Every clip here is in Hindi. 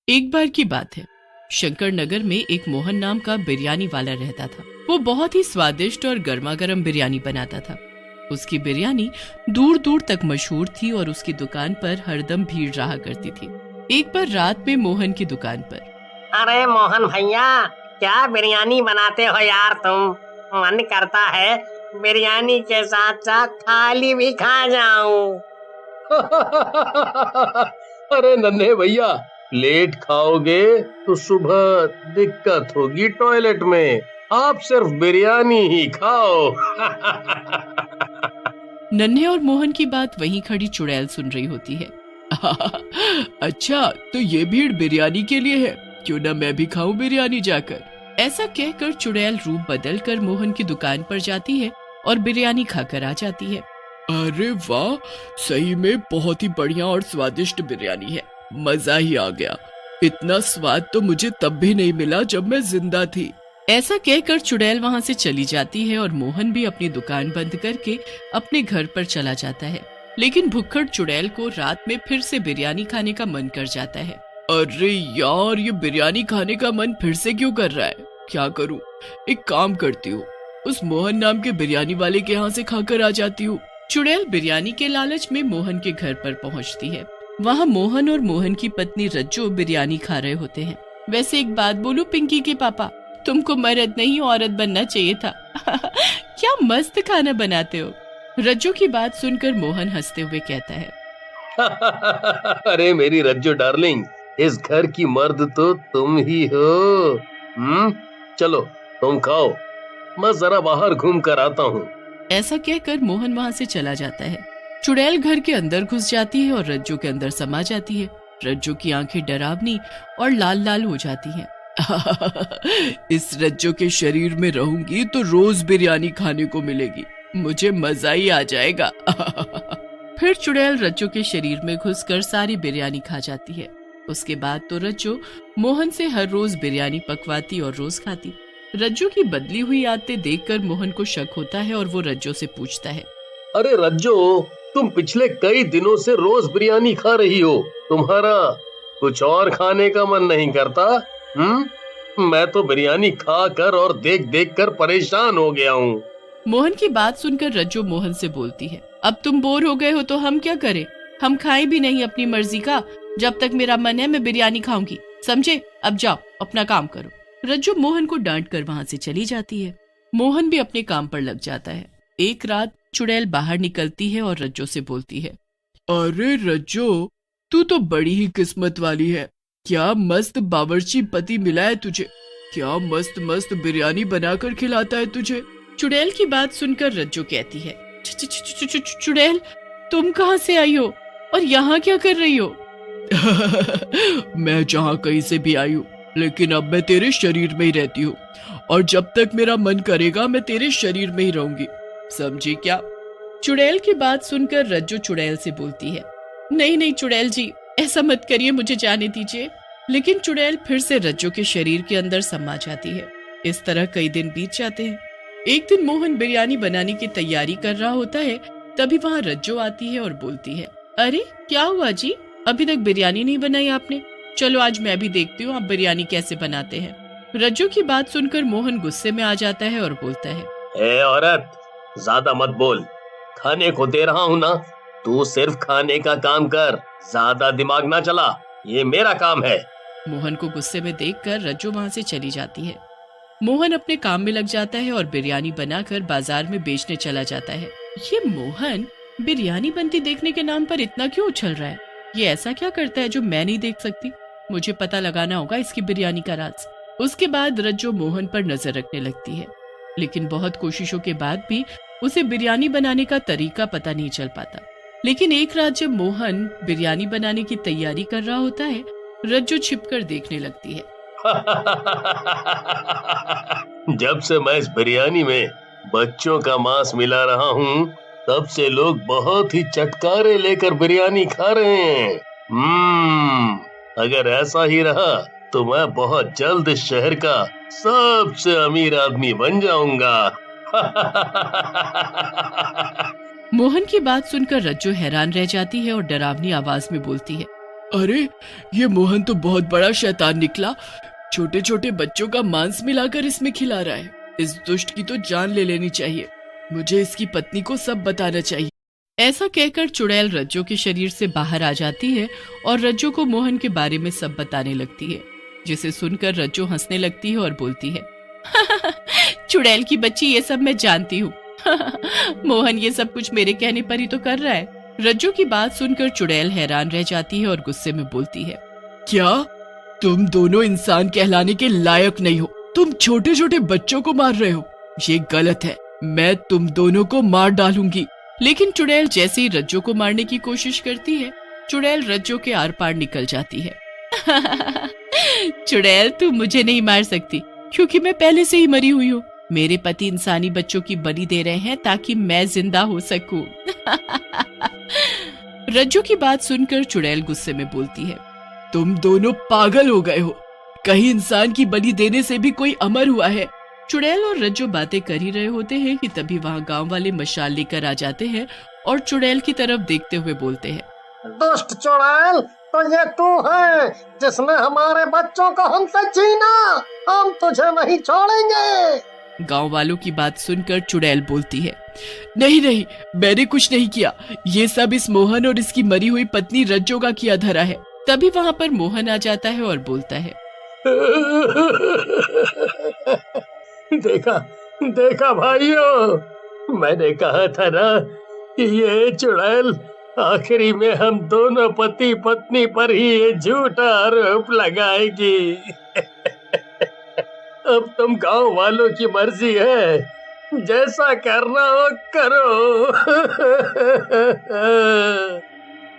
एक बार की बात है, शंकर नगर में एक मोहन नाम का बिरयानी वाला रहता था। वो बहुत ही स्वादिष्ट और गर्मा गर्म बिरयानी बनाता था। उसकी बिरयानी दूर दूर तक मशहूर थी और उसकी दुकान पर हरदम भीड़ रहा करती थी। एक बार रात में मोहन की दुकान पर, अरे मोहन भैया, क्या बिरयानी बनाते हो यार तुम। मन करता है बिरयानी के साथ साथ थाली भी खा जाऊं। अरे नन्हे भैया, लेट खाओगे तो सुबह दिक्कत होगी टॉयलेट में। आप सिर्फ बिरयानी ही खाओ। नन्हे और मोहन की बात वहीं खड़ी चुड़ैल सुन रही होती है। अच्छा, तो ये भीड़ बिरयानी के लिए है, क्यों ना मैं भी खाऊं बिरयानी जाकर। ऐसा कहकर चुड़ैल रूप बदल कर मोहन की दुकान पर जाती है और बिरयानी खाकर आ जाती है। अरे वाह, सही में बहुत ही बढ़िया और स्वादिष्ट बिरयानी है, मजा ही आ गया। इतना स्वाद तो मुझे तब भी नहीं मिला जब मैं जिंदा थी। ऐसा कहकर चुड़ैल वहाँ से चली जाती है और मोहन भी अपनी दुकान बंद करके अपने घर पर चला जाता है। लेकिन भुक्खड़ चुड़ैल को रात में फिर से बिरयानी खाने का मन कर जाता है। अरे यार, ये बिरयानी खाने का मन फिर से क्यों कर रहा है? क्या करूं? एक काम करती हूँ, उस मोहन नाम के बिरयानी वाले के यहाँ से खाकर आ जाती हूँ। चुड़ैल बिरयानी के लालच में मोहन के घर पर पहुँचती है। वहाँ मोहन और मोहन की पत्नी रज्जो बिरयानी खा रहे होते हैं। वैसे एक बात बोलूं पिंकी के पापा, तुमको मर्द नहीं औरत बनना चाहिए था। क्या मस्त खाना बनाते हो। रज्जो की बात सुनकर मोहन हंसते हुए कहता है। अरे मेरी रज्जो डार्लिंग, इस घर की मर्द तो तुम ही हो। चलो तुम खाओ, मैं जरा बाहर घूम कर आता हूँ। ऐसा कहकर मोहन वहाँ से चला जाता है। चुड़ैल घर के अंदर घुस जाती है और रज्जो के अंदर समा जाती है। रज्जो की आंखें डरावनी और लाल लाल हो जाती हैं। इस रज्जो के शरीर में रहूंगी तो रोज बिरयानी खाने को मिलेगी, मुझे मजा ही आ जाएगा। फिर चुड़ैल रज्जो के शरीर में घुसकर सारी बिरयानी खा जाती है। उसके बाद तो रज्जो मोहन से हर रोज बिरयानी पकवाती और रोज खाती। रज्जो की बदली हुई आदतें देखकर मोहन को शक होता है और वो रज्जो से पूछता है। अरे रज्जो, तुम पिछले कई दिनों से रोज बिरयानी खा रही हो, तुम्हारा कुछ और खाने का मन नहीं करता? मैं तो बिरयानी खा कर और देख देख कर परेशान हो गया हूँ। मोहन की बात सुनकर रज्जो मोहन से बोलती है, अब तुम बोर हो गए हो तो हम क्या करें? हम खाएं भी नहीं अपनी मर्जी का। जब तक मेरा मन है मैं बिरयानी खाऊंगी, समझे? अब जाओ अपना काम करो। रज्जो मोहन को डांट कर वहाँ से चली जाती है। मोहन भी अपने काम पर लग जाता है। एक रात चुड़ैल बाहर निकलती है और रज्जो से बोलती है, अरे रज्जो, तू तो बड़ी ही किस्मत वाली है। क्या मस्त बावर्ची पति मिला है तुझे, क्या मस्त मस्त बिरयानी बनाकर खिलाता है तुझे। चुड़ैल की बात सुनकर रज्जो कहती है, चुड़ैल, तुम कहाँ से आई हो और यहाँ क्या कर रही हो? मैं जहाँ कहीं से भी आई हूँ, लेकिन अब मैं तेरे शरीर में ही रहती हूँ और जब तक मेरा मन करेगा मैं तेरे शरीर में ही रहूंगी, समझी क्या? चुड़ैल की बात सुनकर रज्जो चुड़ैल से बोलती है, नहीं नहीं चुड़ैल जी, ऐसा मत करिए, मुझे जाने दीजिए। लेकिन चुड़ैल फिर से रज्जो के शरीर के अंदर समा जाती है। इस तरह कई दिन बीत जाते हैं। एक दिन मोहन बिरयानी बनाने की तैयारी कर रहा होता है, तभी वहाँ रज्जो आती है और बोलती है, अरे क्या हुआ जी, अभी तक बिरयानी नहीं बनाई आपने? चलो आज मैं भी देखती हूँ आप बिरयानी कैसे बनाते हैं। रज्जो की बात सुनकर मोहन गुस्से में आ जाता है और बोलता है, ए औरत, ज्यादा मत बोल, खाने को दे रहा हूँ ना, तू सिर्फ खाने का काम कर, ज्यादा दिमाग ना चला, ये मेरा काम है। मोहन को गुस्से में देखकर रज्जो वहाँ से चली जाती है। मोहन अपने काम में लग जाता है और बिरयानी बनाकर बाजार में बेचने चला जाता है। ये मोहन बिरयानी बनती देखने के नाम पर इतना क्यों उछल रहा है? ये ऐसा क्या करता है जो मैं नहीं देख सकती? मुझे पता लगाना होगा इसकी बिरयानी का राज। उसके बाद रज्जो मोहन पर नजर रखने लगती है, लेकिन बहुत कोशिशों के बाद भी उसे बिरयानी बनाने का तरीका पता नहीं चल पाता। लेकिन एक रात जब मोहन बिरयानी बनाने की तैयारी कर रहा होता है, रज्जो छिपकर देखने लगती है। जब से मैं इस बिरयानी में बच्चों का मांस मिला रहा हूँ, तब से लोग बहुत ही चटकारे लेकर बिरयानी खा रहे हैं। अगर ऐसा ही रहा तो मैं बहुत जल्द इस शहर का सबसे अमीर आदमी बन जाऊंगा। मोहन की बात सुनकर रज्जो हैरान रह जाती है और डरावनी आवाज में बोलती है, अरे ये मोहन तो बहुत बड़ा शैतान निकला, छोटे छोटे बच्चों का मांस मिलाकर इसमें खिला रहा है। इस दुष्ट की तो जान ले लेनी चाहिए, मुझे इसकी पत्नी को सब बताना चाहिए। ऐसा कहकर चुड़ैल रज्जो के शरीर से बाहर आ जाती है और रज्जो को मोहन के बारे में सब बताने लगती है, जिसे सुनकर रज्जो हंसने लगती है और बोलती है, चुड़ैल की बच्ची, ये सब मैं जानती हूँ। मोहन ये सब कुछ मेरे कहने पर ही तो कर रहा है। रज्जो की बात सुनकर चुड़ैल हैरान रह जाती है और गुस्से में बोलती है, क्या तुम दोनों इंसान कहलाने के लायक नहीं हो? तुम छोटे छोटे बच्चों को मार रहे हो, ये गलत है। मैं तुम दोनों को मार डालूंगी। लेकिन चुड़ैल जैसे ही रज्जो को मारने की कोशिश करती है, चुड़ैल रज्जो के आर पार निकल जाती है। चुड़ैल, तू मुझे नहीं मार सकती क्योंकि मैं पहले से ही मरी हुई हूँ। मेरे पति इंसानी बच्चों की बलि दे रहे हैं ताकि मैं जिंदा हो सकूं। रज्जो की बात सुनकर चुड़ैल गुस्से में बोलती है, तुम दोनों पागल हो गए हो, कहीं इंसान की बलि देने से भी कोई अमर हुआ है? चुड़ैल और रज्जो बातें कर ही रहे होते हैं कि तभी वहाँ गांव वाले मशाल लेकर आ जाते हैं और चुड़ैल की तरफ देखते हुए बोलते हैं, दुष्ट चुड़ैल, तो ये तू है जिसने हमारे बच्चों को हमसे छीना। हम तुझे नहीं छोड़ेंगे। गांव वालों की बात सुनकर चुड़ैल बोलती है, नहीं नहीं, मैंने कुछ नहीं किया, ये सब इस मोहन और इसकी मरी हुई पत्नी रज्जो का किया धरा है। तभी वहाँ पर मोहन आ जाता है और बोलता है, देखा देखा भाइयों, मैंने कहा था ना कि ये चुड़ैल आखिरी में हम दोनों पति पत्नी पर ही ये झूठा आरोप लगाएगी। अब तुम गांव वालों की मर्जी है, जैसा करना हो करो।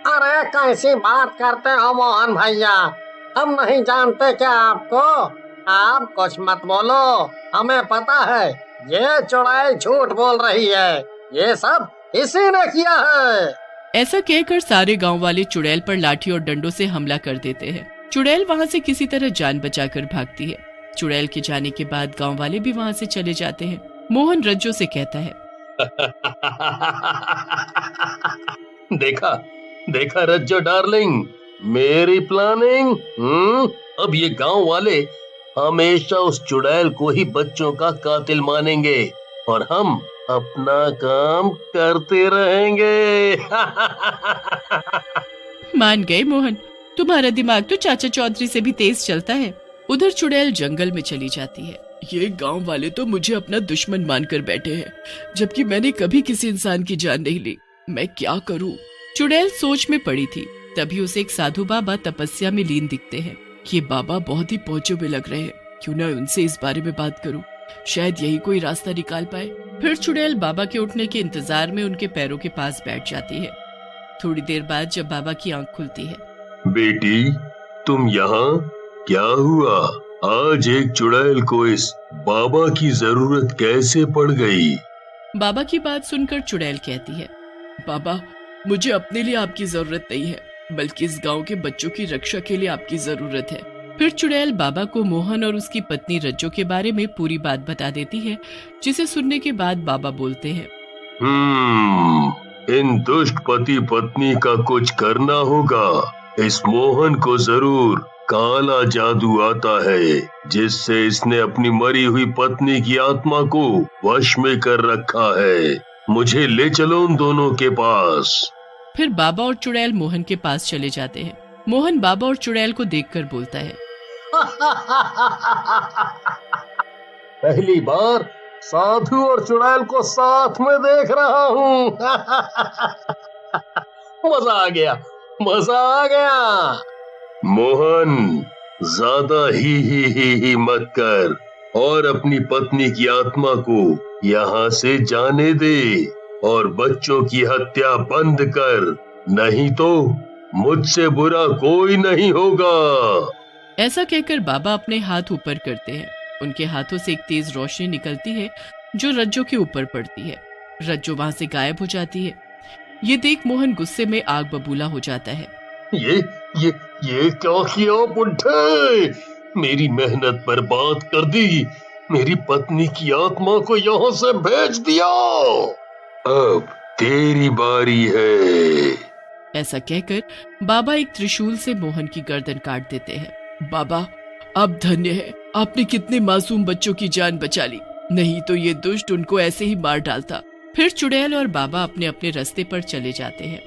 अरे कैसी बात करते हो मोहन भैया, हम नहीं जानते क्या आपको? आप कुछ मत बोलो, हमें पता है ये चुड़ैल झूठ बोल रही है, ये सब इसी ने किया है। ऐसा कहकर सारे गांव वाले चुड़ैल पर लाठी और डंडों से हमला कर देते हैं। चुड़ैल वहां से किसी तरह जान बचाकर भागती है। चुड़ैल के जाने के बाद गांव वाले भी वहां से चले जाते हैं। मोहन रज्जो से कहता है, देखा देखा रज्जो डार्लिंग, मेरी प्लानिंग। अब ये गांव वाले हमेशा उस चुड़ैल को ही बच्चों का कातिल मानेंगे और हम अपना काम करते रहेंगे। मान गए मोहन, तुम्हारा दिमाग तो चाचा चौधरी से भी तेज चलता है। उधर चुड़ैल जंगल में चली जाती है। ये गांव वाले तो मुझे अपना दुश्मन मानकर बैठे हैं, जबकि मैंने कभी किसी इंसान की जान नहीं ली। मैं क्या करूं? चुड़ैल सोच में पड़ी थी, तभी उसे एक साधु बाबा तपस्या में लीन दिखते हैं। ये बाबा बहुत ही पहुंचे हुए लग रहे हैं, क्यों ना उनसे इस बारे में बात करूं, शायद यही कोई रास्ता निकाल पाए। फिर चुड़ैल बाबा के उठने के इंतजार में उनके पैरों के पास बैठ जाती है। थोड़ी देर बाद जब बाबा की आंख खुलती है, बेटी तुम यहाँ? क्या हुआ? आज एक चुड़ैल को इस बाबा की जरूरत कैसे पड़ गई? बाबा की बात सुनकर चुड़ैल कहती है, बाबा मुझे अपने लिए आपकी जरूरत नहीं है, बल्कि इस गांव के बच्चों की रक्षा के लिए आपकी जरूरत है। फिर चुड़ैल बाबा को मोहन और उसकी पत्नी रज्जो के बारे में पूरी बात बता देती है, जिसे सुनने के बाद बाबा बोलते हैं, इन दुष्ट पति पत्नी का कुछ करना होगा। इस मोहन को जरूर काला जादू आता है, जिससे इसने अपनी मरी हुई पत्नी की आत्मा को वश में कर रखा है। मुझे ले चलो उन दोनों के पास। फिर बाबा और चुड़ैल मोहन के पास चले जाते हैं। मोहन बाबा और चुड़ैल को देखकर बोलता है, पहली बार साधु और चुड़ैल को साथ में देख रहा हूँ। मजा आ गया, मजा आ गया। मोहन ज्यादा ही मत कर और अपनी पत्नी की आत्मा को यहाँ से जाने दे और बच्चों की हत्या बंद कर, नहीं तो मुझसे बुरा कोई नहीं होगा। ऐसा कहकर बाबा अपने हाथ ऊपर करते हैं। उनके हाथों से एक तेज रोशनी निकलती है जो रज्जो के ऊपर पड़ती है। रज्जो वहां से गायब हो जाती है। ये देख मोहन गुस्से में आग बबूला हो जाता है। ये क्या किया बुड्ढे? मेरी मेहनत बर्बाद कर दी, मेरी पत्नी की आत्मा को यहाँ से भेज दिया। अब तेरी बारी है। ऐसा कहकर बाबा एक त्रिशूल से मोहन की गर्दन काट देते हैं। बाबा, आप धन्य है, आपने कितने मासूम बच्चों की जान बचा ली, नहीं तो ये दुष्ट उनको ऐसे ही मार डालता। फिर चुड़ैल और बाबा अपने अपने रास्ते पर चले जाते हैं।